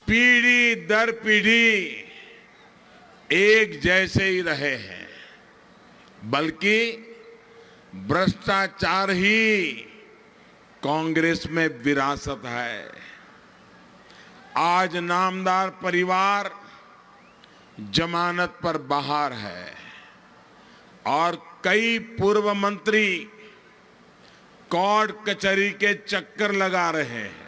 पीढ़ी दर पीढ़ी एक जैसे ही रहे हैं, बल्कि भ्रष्टाचार ही कांग्रेस में विरासत है। आज नामदार परिवार जमानत पर बाहर है और कई पूर्व मंत्री कोर्ट कचहरी के चक्कर लगा रहे हैं।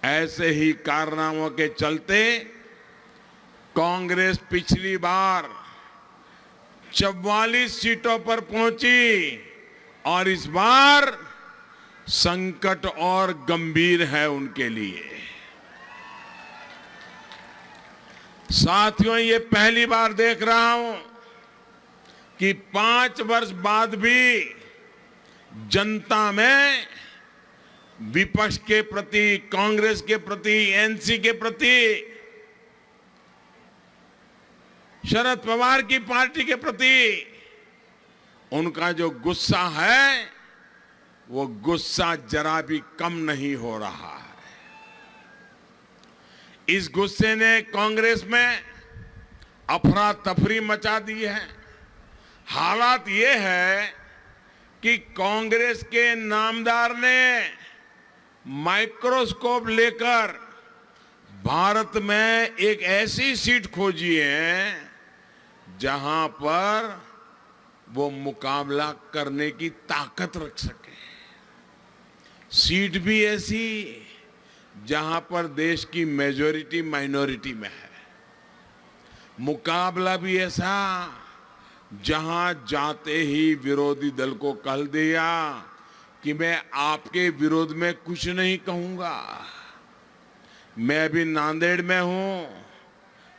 ऐसे ही कारनामों के चलते कांग्रेस पिछली बार 44 सीटों पर पहुंची और इस बार संकट और गंभीर है उनके लिए। साथियों, ये पहली बार देख रहा हूं कि 5 वर्ष बाद भी जनता में विपक्ष के प्रति, कांग्रेस के प्रति, एनसी के प्रति, शरद पवार की पार्टी के प्रति उनका जो गुस्सा है वो गुस्सा जरा भी कम नहीं हो रहा है। इस गुस्से ने कांग्रेस में अफरा तफरी मचा दी है। हालात ये है कि कांग्रेस के नामदार ने माइक्रोस्कोप लेकर भारत में एक ऐसी सीट खोजी है जहां पर वो मुकाबला करने की ताकत रख सके। सीट भी ऐसी जहां पर देश की मेजॉरिटी माइनॉरिटी में है। मुकाबला भी ऐसा जहां जाते ही विरोधी दल को कह दिया कि मैं आपके विरोध में कुछ नहीं कहूंगा, मैं अभी नांदेड़ में हूं,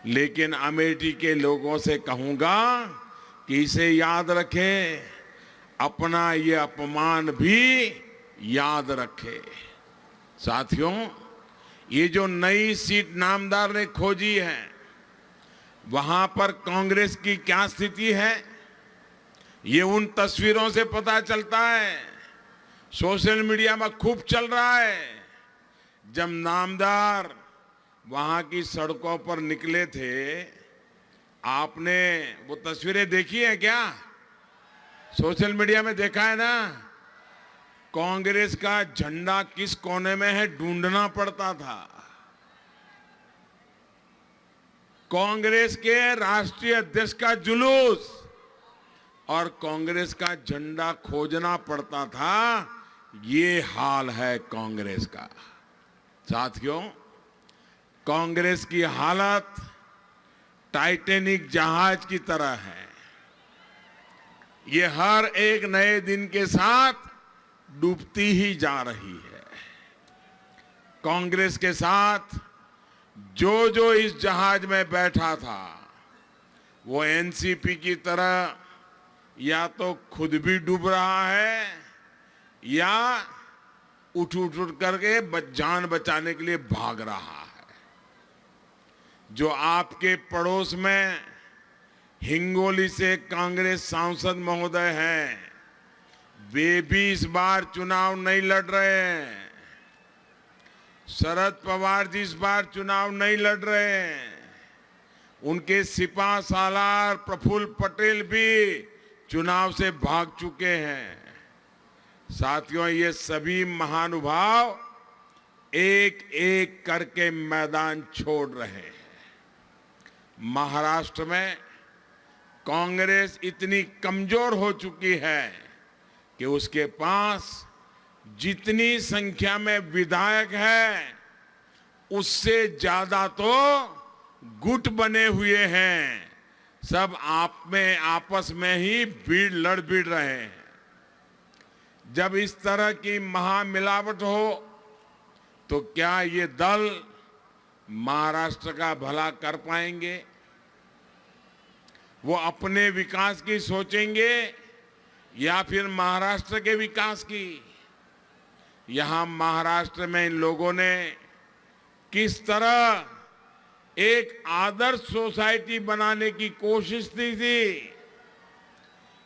लेकिन अमेठी के लोगों से कहूंगा कि इसे याद रखें, अपना ये अपमान भी याद रखे। साथियों, ये जो नई सीट नामदार ने खोजी है वहां पर कांग्रेस की क्या स्थिति है ये उन तस्वीरों से पता चलता है। सोशल मीडिया में खूब चल रहा है। जब नामदार वहां की सड़कों पर निकले थे, आपने वो तस्वीरें देखी है क्या? सोशल मीडिया में देखा है ना? कांग्रेस का झंडा किस कोने में है ढूंढना पड़ता था। कांग्रेस के राष्ट्रीय अध्यक्ष का जुलूस और कांग्रेस का झंडा खोजना पड़ता था। ये हाल है कांग्रेस का। साथियों, कांग्रेस की हालत टाइटैनिक जहाज की तरह है। ये हर एक नए दिन के साथ डूबती ही जा रही है। कांग्रेस के साथ जो जो इस जहाज में बैठा था वो एनसीपी की तरह या तो खुद भी डूब रहा है या उठ करके जान बचाने के लिए भाग रहा है। जो आपके पड़ोस में हिंगोली से कांग्रेस सांसद महोदय हैं, वे भी इस बार चुनाव नहीं लड़ रहे हैं। शरद पवार जी इस बार चुनाव नहीं लड़ रहे हैं। उनके सिपा सालार प्रफुल्ल पटेल भी चुनाव से भाग चुके हैं। साथियों, ये सभी महानुभाव एक एक करके मैदान छोड़ रहे हैं। महाराष्ट्र में कांग्रेस इतनी कमजोर हो चुकी है कि उसके पास जितनी संख्या में विधायक है उससे ज्यादा तो गुट बने हुए हैं। सब आपस में ही लड़ भिड़ रहे हैं। जब इस तरह की महामिलावट हो तो क्या ये दल महाराष्ट्र का भला कर पाएंगे? वो अपने विकास की सोचेंगे या फिर महाराष्ट्र के विकास की? यहां महाराष्ट्र में इन लोगों ने किस तरह एक आदर्श सोसाइटी बनाने की कोशिश की थी,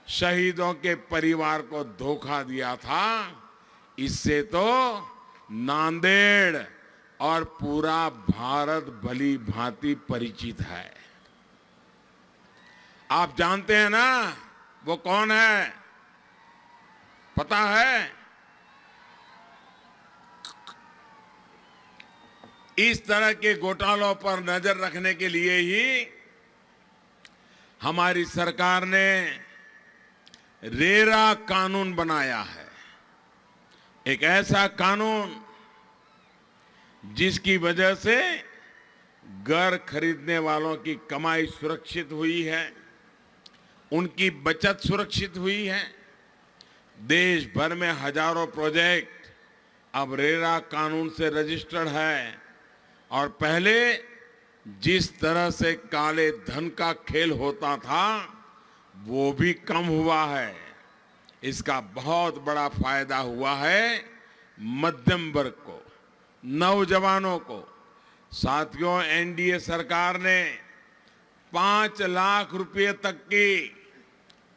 शहीदों के परिवार को धोखा दिया था। इससे तो नांदेड़ और पूरा भारत भली भांति परिचित है। आप जानते हैं ना वो कौन है? पता है? इस तरह के घोटालों पर नजर रखने के लिए ही हमारी सरकार ने रेरा कानून बनाया है। एक ऐसा कानून जिसकी वजह से घर खरीदने वालों की कमाई सुरक्षित हुई है, उनकी बचत सुरक्षित हुई है। देश भर में हजारों प्रोजेक्ट अब रेरा कानून से रजिस्टर्ड है और पहले जिस तरह से काले धन का खेल होता था वो भी कम हुआ है। इसका बहुत बड़ा फायदा हुआ है मध्यम वर्ग को, नौजवानों को। साथियों, एनडीए सरकार ने 5 लाख रुपए तक की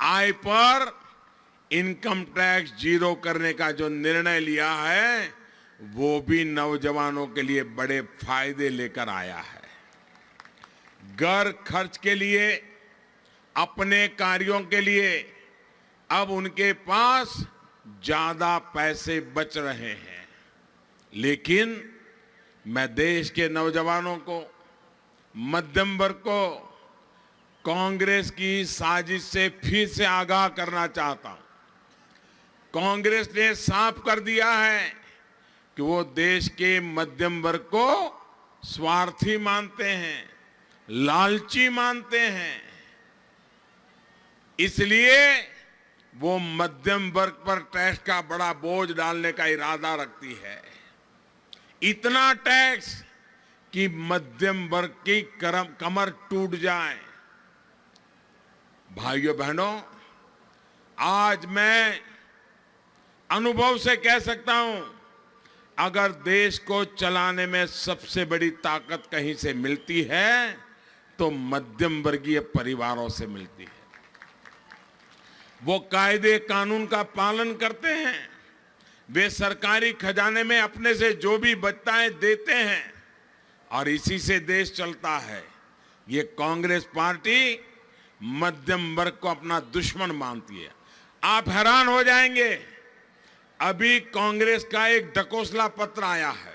आय पर इनकम टैक्स जीरो करने का जो निर्णय लिया है वो भी नौजवानों के लिए बड़े फायदे लेकर आया है। घर खर्च के लिए, अपने कार्यों के लिए अब उनके पास ज्यादा पैसे बच रहे हैं। लेकिन मैं देश के नौजवानों को, मध्यम वर्ग को कांग्रेस की साजिश से फिर से आगाह करना चाहता हूं। कांग्रेस ने साफ कर दिया है कि वो देश के मध्यम वर्ग को स्वार्थी मानते हैं, लालची मानते हैं। इसलिए वो मध्यम वर्ग पर टैक्स का बड़ा बोझ डालने का इरादा रखती है। इतना टैक्स कि मध्यम वर्ग की कमर टूट जाए। भाइयों बहनों, आज मैं अनुभव से कह सकता हूं, अगर देश को चलाने में सबसे बड़ी ताकत कहीं से मिलती है तो मध्यम वर्गीय परिवारों से मिलती है। वो कायदे कानून का पालन करते हैं, वे सरकारी खजाने में अपने से जो भी बचता है देते हैं और इसी से देश चलता है। ये कांग्रेस पार्टी मध्यम वर्ग को अपना दुश्मन मानती है। आप हैरान हो जाएंगे, अभी कांग्रेस का एक ढकोसला पत्र आया है,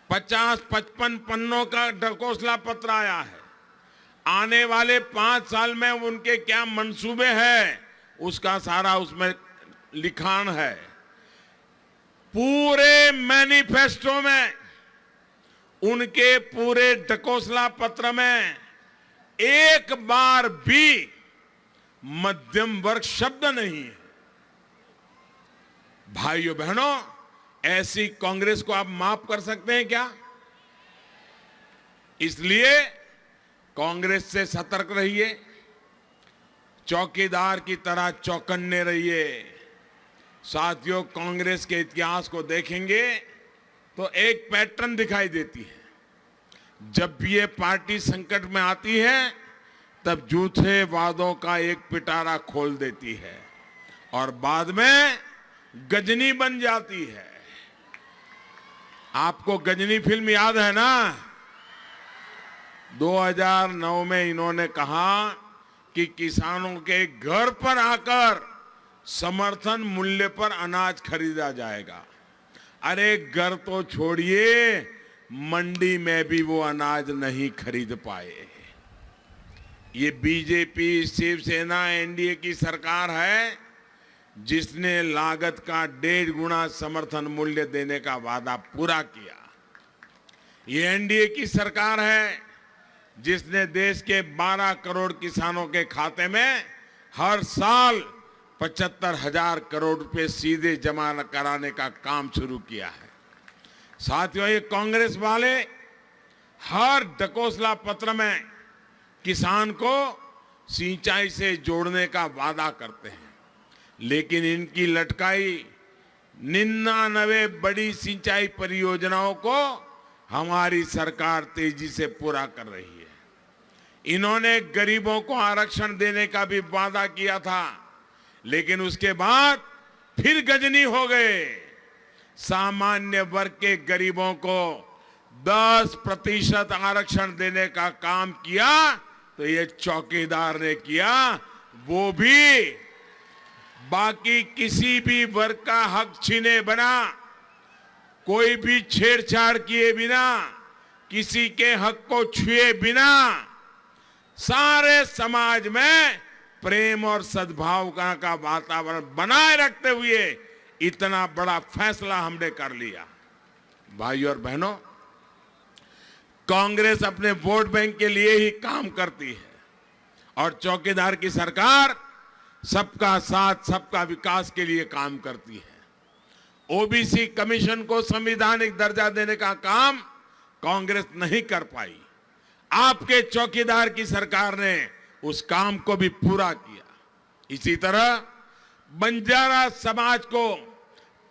50-55 पन्नों का ढकोसला पत्र आया है। आने वाले 5 साल में उनके क्या मंसूबे हैं उसका सारा उसमें लिखान है। पूरे मैनिफेस्टो में, उनके पूरे ढकोसला पत्र में एक बार भी मध्यम वर्ग शब्द नहीं है। भाइयों बहनों, ऐसी कांग्रेस को आप माफ कर सकते हैं क्या? इसलिए कांग्रेस से सतर्क रहिए, चौकीदार की तरह चौकन्ने रहिए। साथियों, कांग्रेस के इतिहास को देखेंगे तो एक पैटर्न दिखाई देती है। जब भी ये पार्टी संकट में आती है तब झूठे वादों का एक पिटारा खोल देती है और बाद में गजनी बन जाती है। आपको गजनी फिल्म याद है ना? 2009 में इन्होंने कहा कि किसानों के घर पर आकर समर्थन मूल्य पर अनाज खरीदा जाएगा। अरे घर तो छोड़िए, मंडी में भी वो अनाज नहीं खरीद पाए। ये बीजेपी, शिवसेना, एनडीए की सरकार है जिसने लागत का 1.5 गुना समर्थन मूल्य देने का वादा पूरा किया। ये एनडीए की सरकार है जिसने देश के 12 करोड़ किसानों के खाते में हर साल 75,000 करोड़ रुपए सीधे जमा कराने का काम शुरू किया है। साथियों, ये कांग्रेस वाले हर ढकोसला पत्र में किसान को सिंचाई से जोड़ने का वादा करते हैं, लेकिन इनकी लटकाई 99 बड़ी सिंचाई परियोजनाओं को हमारी सरकार तेजी से पूरा कर रही है। इन्होंने गरीबों को आरक्षण देने का भी वादा किया था, लेकिन उसके बाद फिर गजनी हो गए। सामान्य वर्ग के गरीबों को 10% आरक्षण देने का काम किया तो ये चौकीदार ने किया, वो भी बाकी किसी भी वर्ग का हक छीने बिना, कोई भी छेड़छाड़ किए बिना, किसी के हक को छुए बिना, सारे समाज में प्रेम और सद्भाव का वातावरण बनाए रखते हुए इतना बड़ा फैसला हमने कर लिया। भाइयों और बहनों, कांग्रेस अपने वोट बैंक के लिए ही काम करती है और चौकीदार की सरकार सबका साथ सबका विकास के लिए काम करती है। ओबीसी कमीशन को संवैधानिक दर्जा देने का काम कांग्रेस नहीं कर पाई, आपके चौकीदार की सरकार ने उस काम को भी पूरा किया। इसी तरह बंजारा समाज को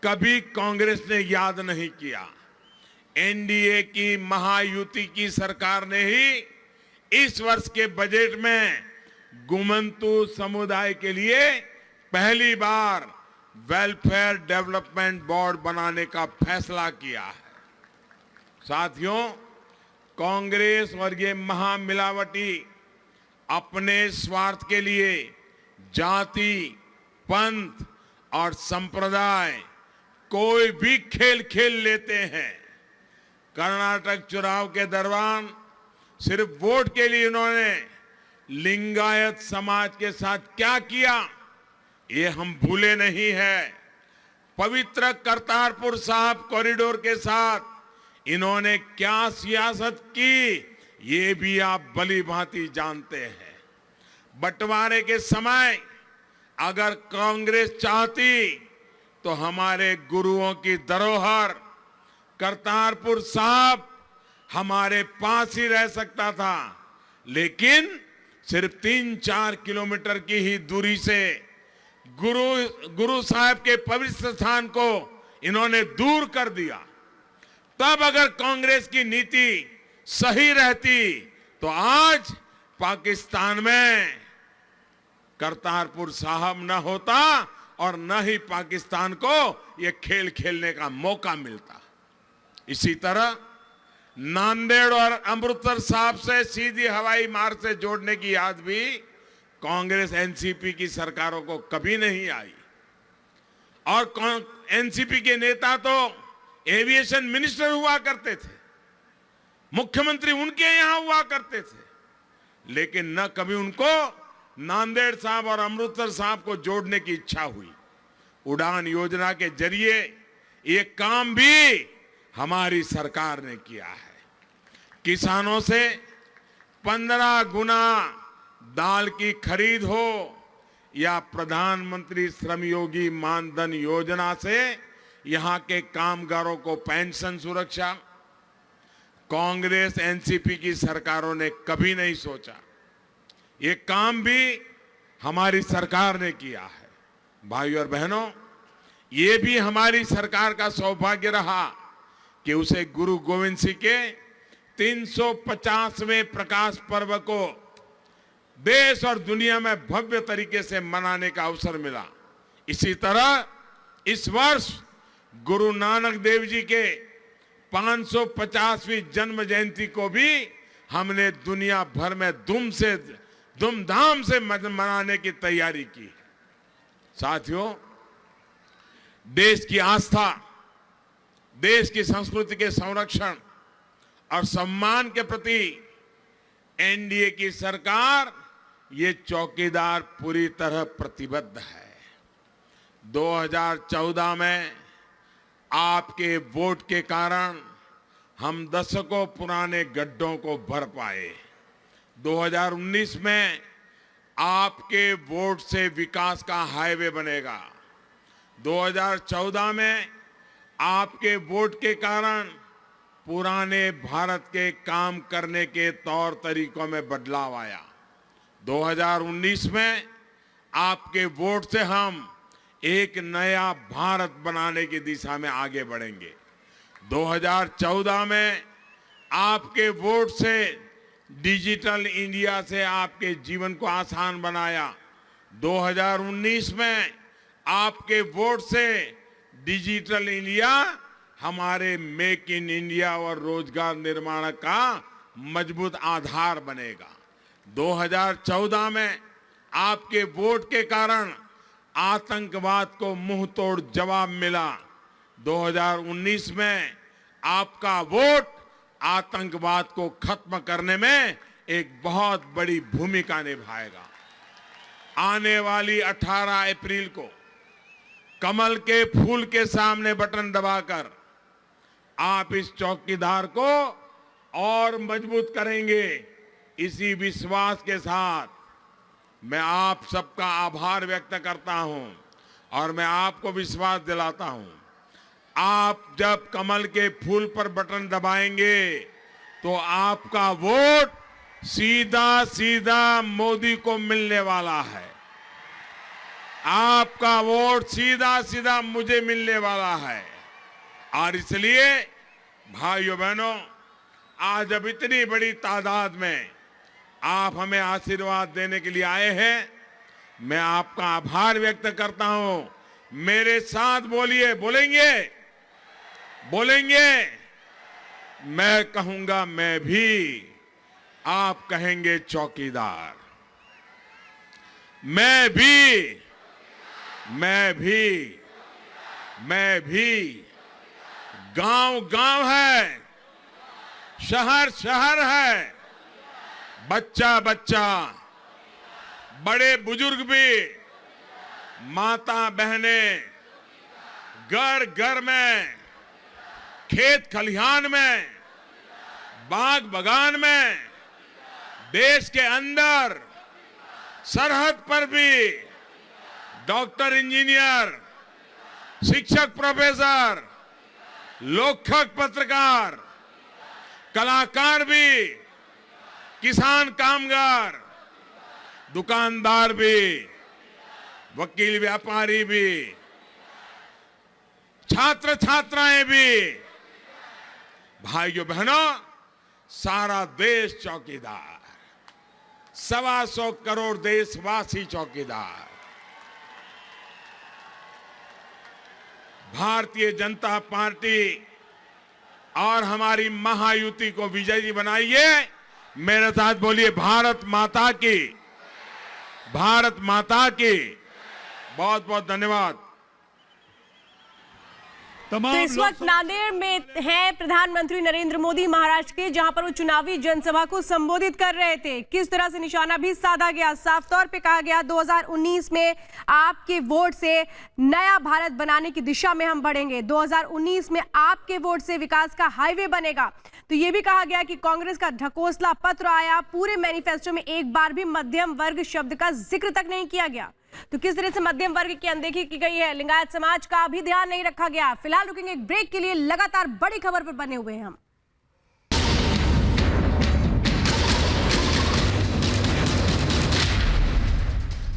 कभी कांग्रेस ने याद नहीं किया। एनडीए की महायुति की सरकार ने ही इस वर्ष के बजट में गुमंतु समुदाय के लिए पहली बार वेलफेयर डेवलपमेंट बोर्ड बनाने का फैसला किया है। साथियों, कांग्रेस और ये महामिलावटी अपने स्वार्थ के लिए जाति, पंथ और संप्रदाय कोई भी खेल खेल लेते हैं। कर्नाटक चुनाव के दौरान सिर्फ वोट के लिए इन्होंने लिंगायत समाज के साथ क्या किया, ये हम भूले नहीं हैं। पवित्र करतारपुर साहिब कॉरिडोर के साथ इन्होंने क्या सियासत की, ये भी आप भली भांति जानते हैं। बंटवारे के समय अगर कांग्रेस चाहती तो हमारे गुरुओं की धरोहर करतारपुर साहिब हमारे पास ही रह सकता था, लेकिन सिर्फ 3-4 किलोमीटर की ही दूरी से गुरु साहब के पवित्र स्थान को इन्होंने दूर कर दिया। तब अगर कांग्रेस की नीति सही रहती तो आज पाकिस्तान में करतारपुर साहिब न होता और न ही पाकिस्तान को यह खेल खेलने का मौका मिलता। इसी तरह नांदेड़ और अमृतसर साहब से सीधी हवाई मार्ग से जोड़ने की याद भी कांग्रेस एनसीपी की सरकारों को कभी नहीं आई। और एनसीपी के नेता तो एविएशन मिनिस्टर हुआ करते थे, मुख्यमंत्री उनके यहां हुआ करते थे, लेकिन न कभी उनको नांदेड़ साहब और अमृतसर साहब को जोड़ने की इच्छा हुई। उड़ान योजना के जरिए ये काम भी हमारी सरकार ने किया है। किसानों से 15 गुना दाल की खरीद हो या प्रधानमंत्री श्रमयोगी मानधन योजना से यहां के कामगारों को पेंशन सुरक्षा, कांग्रेस एनसीपी की सरकारों ने कभी नहीं सोचा। ये काम भी हमारी सरकार ने किया है। भाइयों और बहनों, ये भी हमारी सरकार का सौभाग्य रहा कि उसे गुरु गोविंद सिंह के 350वें प्रकाश पर्व को देश और दुनिया में भव्य तरीके से मनाने का अवसर मिला। इसी तरह इस वर्ष गुरु नानक देव जी के 550वीं जन्म जयंती को भी हमने दुनिया भर में धूमधाम से मनाने की तैयारी की। साथियों, देश की आस्था, देश की संस्कृति के संरक्षण और सम्मान के प्रति एनडीए की सरकार, ये चौकीदार पूरी तरह प्रतिबद्ध है। 2014 में आपके वोट के कारण हम दशकों पुराने गड्ढों को भर पाए। 2019 में आपके वोट से विकास का हाईवे बनेगा। 2014 में आपके वोट के कारण पुराने भारत के काम करने के तौर तरीकों में बदलाव आया। 2019 में आपके वोट से हम एक नया भारत बनाने की दिशा में आगे बढ़ेंगे। 2014 में आपके वोट से डिजिटल इंडिया से आपके जीवन को आसान बनाया। 2019 में आपके वोट से डिजिटल इंडिया हमारे मेक इन इंडिया और रोजगार निर्माण का मजबूत आधार बनेगा। 2014 में आपके वोट के कारण आतंकवाद को मुंह तोड़ जवाब मिला। 2019 में आपका वोट आतंकवाद को खत्म करने में एक बहुत बड़ी भूमिका निभाएगा। आने वाली 18 अप्रैल को कमल के फूल के सामने बटन दबाकर आप इस चौकीदार को और मजबूत करेंगे। इसी विश्वास के साथ मैं आप सबका आभार व्यक्त करता हूं और मैं आपको विश्वास दिलाता हूं, आप जब कमल के फूल पर बटन दबाएंगे तो आपका वोट सीधा सीधा मोदी को मिलने वाला है। आपका वोट सीधा सीधा मुझे मिलने वाला है। और इसलिए भाइयों बहनों, आज अब इतनी बड़ी तादाद में आप हमें आशीर्वाद देने के लिए आए हैं, मैं आपका आभार व्यक्त करता हूं। मेरे साथ बोलिए, बोलेंगे बोलेंगे। मैं कहूंगा मैं भी, आप कहेंगे चौकीदार। मैं भी, मैं भी, मैं भी। गांव गांव है, शहर शहर है, बच्चा बच्चा, बड़े बुजुर्ग भी, माता बहनें, घर घर में, खेत खलिहान में, बाग बगान में, देश के अंदर, सरहद पर भी, डॉक्टर इंजीनियर, शिक्षक प्रोफेसर, लेखक पत्रकार, कलाकार भी, किसान कामगार, दुकानदार भी, वकील व्यापारी भी, छात्र छात्राएं भी, भाइयों बहनों, सारा देश चौकीदार, 125 करोड़ देशवासी चौकीदार। भारतीय जनता पार्टी और हमारी महायुति को विजयी बनाइए। मेरे साथ बोलिए, भारत माता की, भारत माता की। बहुत बहुत धन्यवाद। तो इस वक्त नांदेड़ में हैं प्रधानमंत्री नरेंद्र मोदी महाराष्ट्र के, जहां पर वो चुनावी जनसभा को संबोधित कर रहे थे। किस तरह से निशाना भी साधा गया, साफ तौर पे कहा गया 2019 में आपके वोट से नया भारत बनाने की दिशा में हम बढ़ेंगे। 2019 में आपके वोट से विकास का हाईवे बनेगा। तो ये भी कहा गया कि कांग्रेस का ढकोसला पत्र आया, पूरे मैनिफेस्टो में एक बार भी मध्यम वर्ग शब्द का जिक्र तक नहीं किया गया। तो किस तरह से मध्यम वर्ग की अनदेखी की गई है, लिंगायत समाज का भी ध्यान नहीं रखा गया। फिलहाल रुकेंगे एक ब्रेक के लिए, लगातार बड़ी खबर पर बने हुए हैं हम।